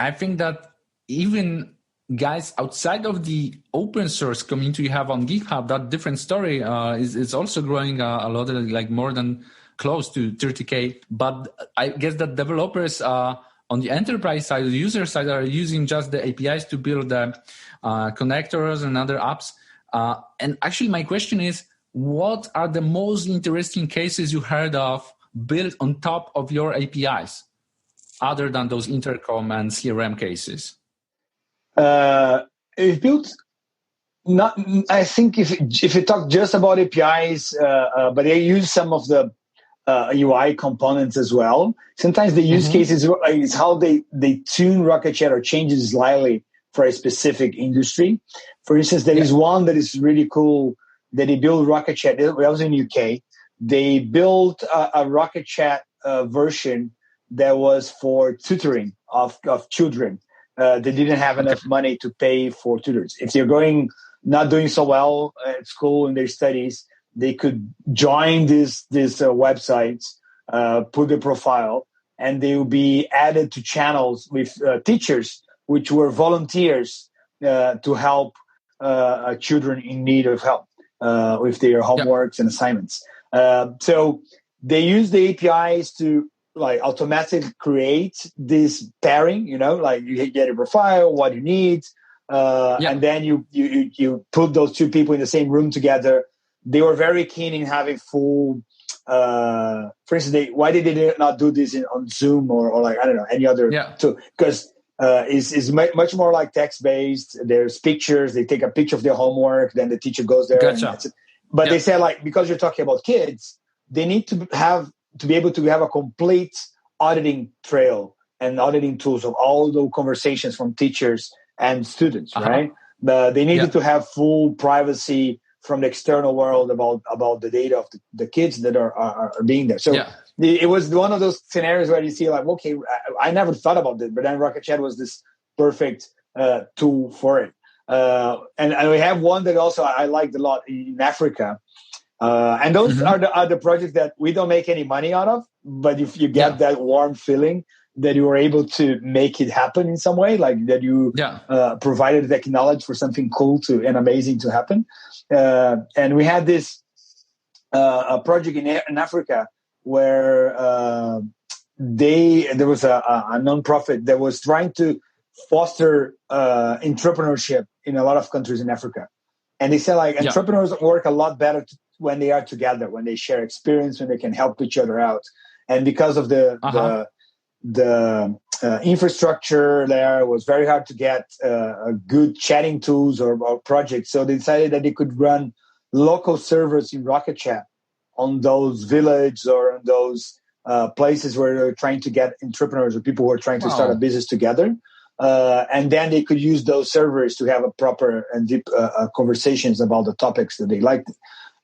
I think that even guys outside of the open source community you have on GitHub, that different story is also growing a lot, like more than close to 30K. But I guess that developers on the enterprise side, the user side, are using just the APIs to build the connectors and other apps. And actually, my question is, what are the most interesting cases you heard of built on top of your APIs, other than those intercom and CRM cases? It built not. I think if you talk just about APIs, but they use some of the UI components as well. Sometimes the use cases is how they tune Rocket Chat or change it slightly for a specific industry. For instance, there is one that is really cool that they built Rocket Chat. That was in UK. They built a Rocket Chat version that was for tutoring of children. They didn't have enough money to pay for tutors. If they're not doing so well at school in their studies, they could join these websites, put their profile, and they will be added to channels with teachers, which were volunteers to help children in need of help with their homeworks and assignments. So they use the APIs to like automatically create this pairing, like you get a profile, what you need, and then you put those two people in the same room together. They were very keen in having full, for instance, why did they not do this on Zoom or like, I don't know, any other tool? Because it's much more like text-based. There's pictures. They take a picture of their homework, then the teacher goes there. Gotcha. But they said, like, because you're talking about kids, they need to be able to have a complete auditing trail and auditing tools of all the conversations from teachers and students, right? They needed to have full privacy from the external world about the data of the kids that are being there. So it was one of those scenarios where you see like, okay, I never thought about this, but then Rocket Chat was this perfect tool for it. And we have one that also I liked a lot in Africa. And those are the projects that we don't make any money out of, but if you get that warm feeling that you were able to make it happen in some way, like that you provided the technology for something cool and amazing to happen. And we had this a project in Africa where there was a nonprofit that was trying to foster entrepreneurship in a lot of countries in Africa. And they said like entrepreneurs work a lot better when they are together, when they share experience, when they can help each other out. And because of the infrastructure there, was very hard to get good chatting tools or projects. So they decided that they could run local servers in Rocket Chat on those villages or on those places where they're trying to get entrepreneurs or people who are trying to start a business together. And then they could use those servers to have a proper and deep conversations about the topics that they liked.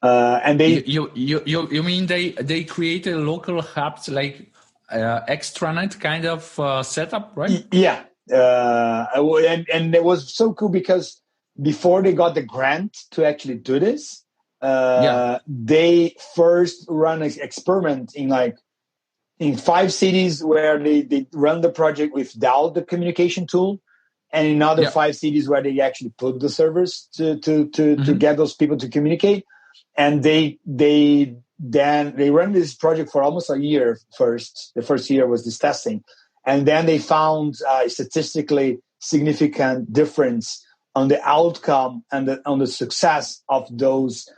And they you mean they created local hubs like extranet kind of setup, right? Yeah, and it was so cool because before they got the grant to actually do this, they first run an experiment in 5 cities where they run the project without the communication tool, and in other 5 cities where they actually put the servers to get those people to communicate. And they ran this project for almost a year first. The first year was this testing. And then they found a statistically significant difference on the outcome and on the success of those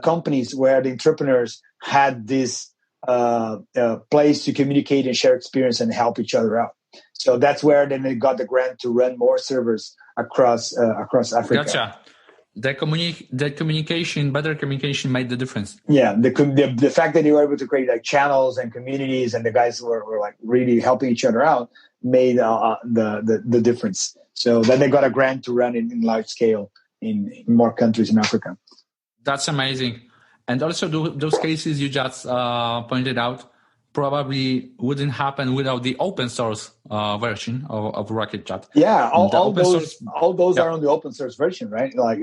companies where the entrepreneurs had this place to communicate and share experience and help each other out. So that's where then they got the grant to run more servers across Africa. Gotcha. Better communication made the difference. Yeah, the fact that they were able to create like channels and communities, and the guys were like really helping each other out, made the difference. So then they got a grant to run in large scale in more countries in Africa. That's amazing. And also those cases you just pointed out probably wouldn't happen without the open source version of Rocket Chat. Yeah, all those are on the open source version, right? Like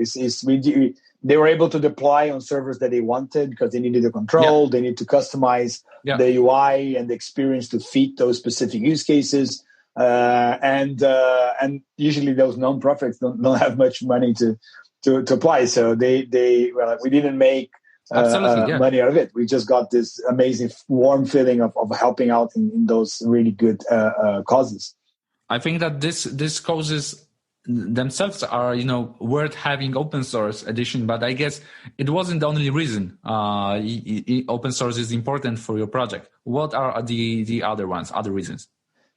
they were able to deploy on servers that they wanted because they needed the control, they need to customize the UI and the experience to fit those specific use cases. and usually those non-profits don't have much money to apply. So we didn't make money out of it. We just got this amazing warm feeling of helping out in those really good causes. I think that this causes themselves are worth having open source edition, but I guess it wasn't the only reason open source is important for your project. What are the other reasons?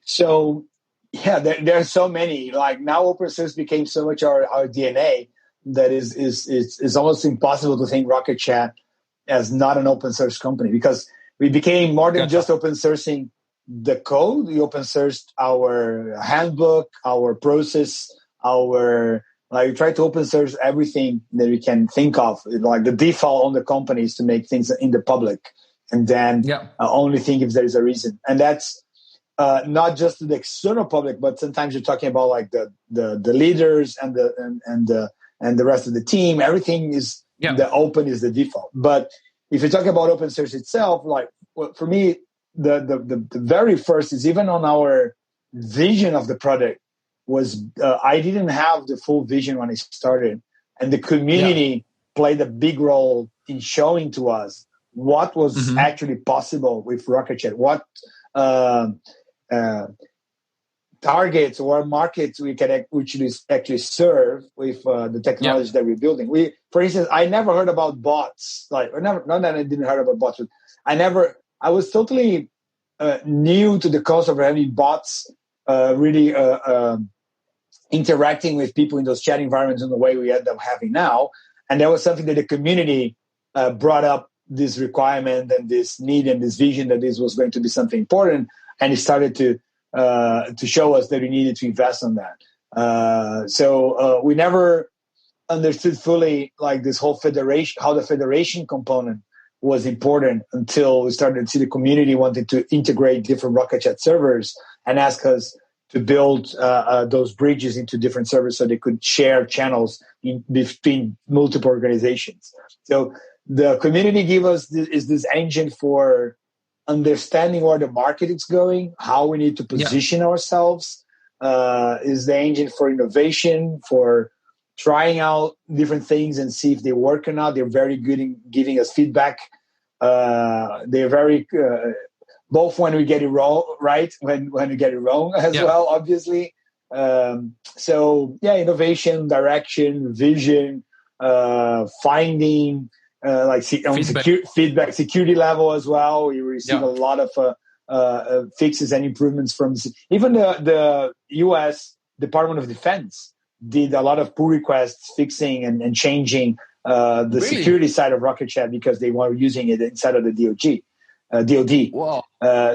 So there are so many. Like now open source became so much our DNA that it's almost impossible to think Rocket Chat as not an open source company, because we became more than just open sourcing the code. We open sourced our handbook, our process, we try to open source everything that we can think of. Like the default on the company is to make things in the public, and then only think if there is a reason. And that's not just to the external public, but sometimes you're talking about like the leaders and the rest of the team. Everything is the open is the default. But if you talk about open source itself, for me, the very first is even on our vision of the product. I didn't have the full vision when I started, and the community played a big role in showing to us what was actually possible with Rocket Chat, what targets or markets we can actually serve with the technology that we're building. For instance, I never heard about bots. Not that I didn't heard about bots, but I was totally new to the concept of having bots really interacting with people in those chat environments in the way we end up having now. And that was something that the community brought up, this requirement and this need and this vision that this was going to be something important. And it started to show us that we needed to invest on that. So we never understood fully like this whole federation, how the federation component was important until we started to see the community wanting to integrate different Rocket Chat servers and ask us to build those bridges into different servers so they could share channels between multiple organizations. So the community gave us this engine for understanding where the market is going, how we need to position ourselves, is the engine for innovation, for trying out different things and see if they work or not. They're very good in giving us feedback. They're very both when we get it right, when we get it wrong as well, obviously. So innovation, direction, vision, finding, feedback, security level as well. We receive a lot of fixes and improvements from even the U.S. Department of Defense did a lot of pull requests fixing and changing the security side of Rocket Chat because they were using it inside of the DoD. Wow.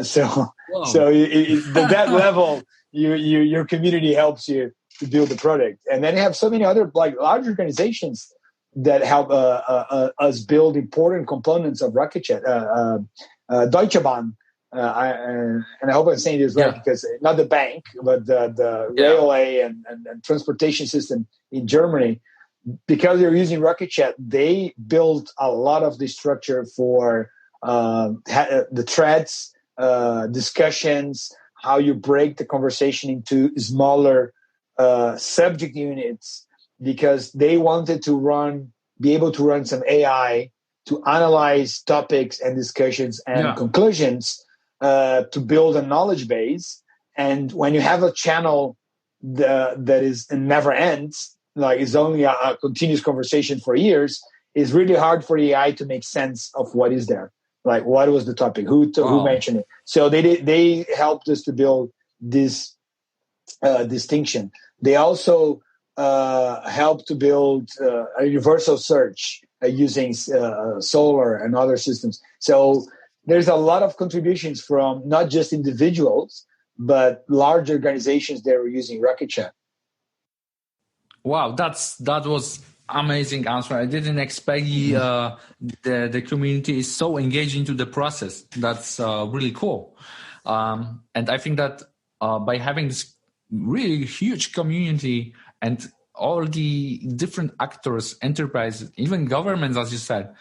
So at that level, your community helps you to build the product, and then you have so many other large organizations that help us build important components of Rocket Chat. Deutsche Bahn, and I hope I'm saying this right because not the bank, but the railway and transportation system in Germany, because they're using Rocket Chat, they built a lot of the structure for the threads, discussions, how you break the conversation into smaller subject units, because they wanted to be able to run some AI to analyze topics and discussions and conclusions to build a knowledge base. And when you have a channel that is never ends, like it's only a continuous conversation for years, it's really hard for the AI to make sense of what is there. Like, what was the topic? Who mentioned it? So they helped us to build this distinction. They also helped to build a universal search using Solar and other systems. So there's a lot of contributions from not just individuals, but large organizations that were using Rocket Chat. Wow, that was amazing answer. I didn't expect the community is so engaged into the process. That's really cool. And I think that by having this really huge community and all the different actors, enterprises, even governments, as you said,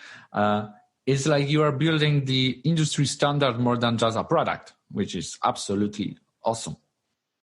it's like you are building the industry standard more than just a product, which is absolutely awesome.